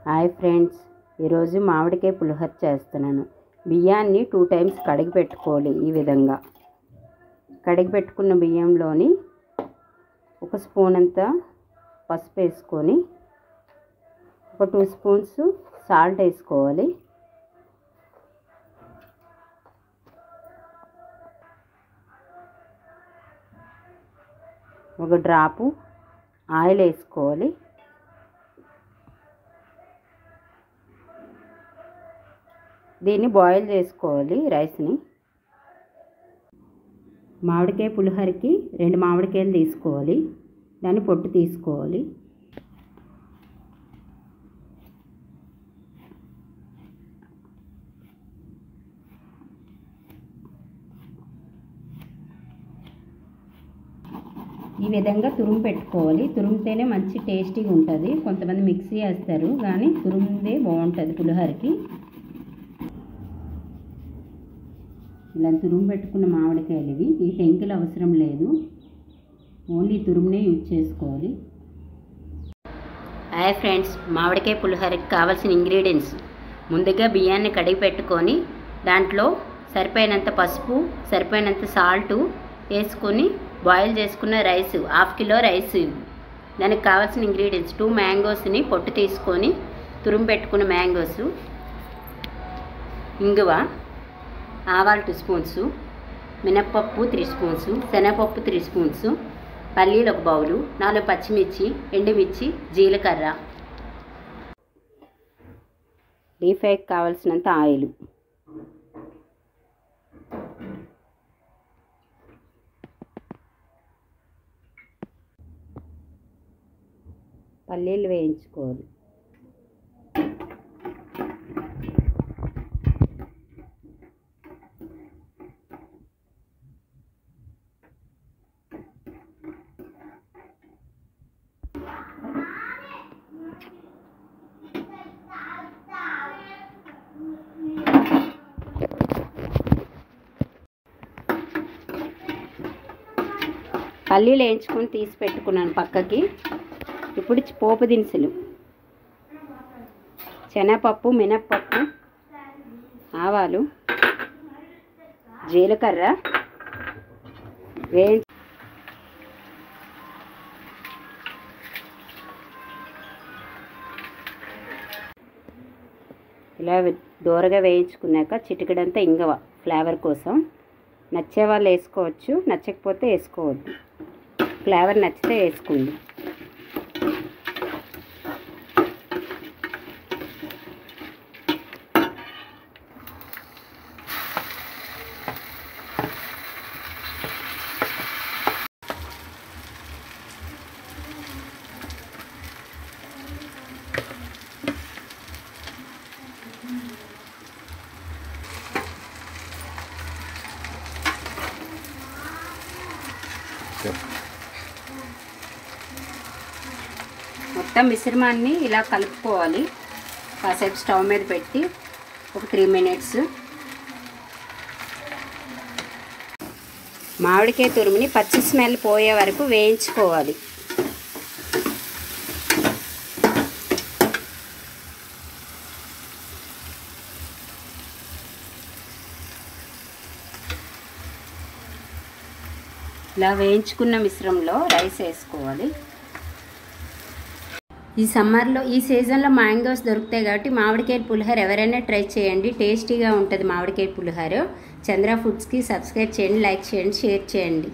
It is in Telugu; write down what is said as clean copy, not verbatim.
హాయ్ ఫ్రెండ్స్, ఈరోజు మామిడికాయ పులిహోర చేస్తున్నాను. బియ్యాన్ని 2 టైమ్స్ కడిగి పెట్టుకోవాలి. ఈ విధంగా కడిగి పెట్టుకున్న బియ్యంలోని 1 స్పూన్ అంత పసుపు వేసుకొని 2 స్పూన్స్ సాల్ట్ వేసుకోవాలి. ఒక డ్రాపు ఆయిల్ వేసుకోవాలి. దీన్ని బాయిల్ చేసుకోవాలి రైస్ని. మామిడికాయ పులిహోరకి 2 మామిడికాయలు తీసుకోవాలి. దాన్ని పొట్టు తీసుకోవాలి. ఈ విధంగా తురుము పెట్టుకోవాలి. తురుముతేనే మంచి టేస్టీగా ఉంటుంది. కొంతమంది మిక్సీ వేస్తారు, కానీ తురుముదే బాగుంటుంది పులిహోరకి. ఇలా తురుము పెట్టుకున్న మామిడికాయలు ఇవి. ఈ టెంకులు అవసరం లేదు, ఓన్లీ తురుమునే యూజ్ చేసుకోవాలి. హాయ్ ఫ్రెండ్స్, మామిడికాయ పులిహోరకి కావాల్సిన ఇంగ్రీడియంట్స్: ముందుగా బియ్యాన్ని కడిగి పెట్టుకొని దాంట్లో సరిపోయినంత పసుపు, సరిపోయినంత సాల్టు వేసుకొని బాయిల్ చేసుకున్న రైస్, 1/2 కిలో రైస్. దానికి కావాల్సిన ఇంగ్రీడియంట్స్: 2 మ్యాంగోస్ని పొట్టు తీసుకొని తురుము పెట్టుకున్న మ్యాంగోస్, ఇంగువ, ఆవాలు 2 స్పూన్స్, మినప్పప్పు 3 స్పూన్స్, శనగపప్పు 3 స్పూన్స్, పల్లీలు 1 బౌలు, 4 పచ్చిమిర్చి, ఎండుమిర్చి, జీలకర్ర. డీప్ ఫ్రైకి కావాల్సినంత ఆయిల్. పల్లీలు వేయించుకోవాలి. పల్లీలు వేయించుకొని తీసి పెట్టుకున్నాను పక్కకి. ఇప్పుడు పోపు దినుసులు: శనగపప్పు, మినప్పప్పు, ఆవాలు, జీలకర్ర ఇలా దూరగా వేయించుకున్నాక చిటికెడంతా ఇంగువ ఫ్లేవర్ కోసం. నచ్చే వాళ్ళు వేసుకోవచ్చు, నచ్చకపోతే వేసుకోవద్దు. ఫ్లేవర్ నచ్చితే వేసుకోండి. మొత్తం మిశ్రమాన్ని ఇలా కలుపుకోవాలి. కాసేపు స్టవ్ మీద పెట్టి ఒక 3 మినిట్స్. మామిడికాయ తురుముని పచ్చి స్మెల్ పోయే వరకు వేయించుకోవాలి. ఇలా వేయించుకున్న మిశ్రమంలో రైస్ వేసుకోవాలి. ఈ సమ్మర్లో, ఈ సీజన్లో మ్యాంగోస్ దొరుకుతాయి కాబట్టి మామిడికాయ పులిహోర ఎవరైనా ట్రై చేయండి. టేస్టీగా ఉంటుంది మామిడికాయ పులిహోర. చంద్ర ఫుడ్స్కి సబ్స్క్రైబ్ చేయండి, లైక్ చేయండి, షేర్ చేయండి.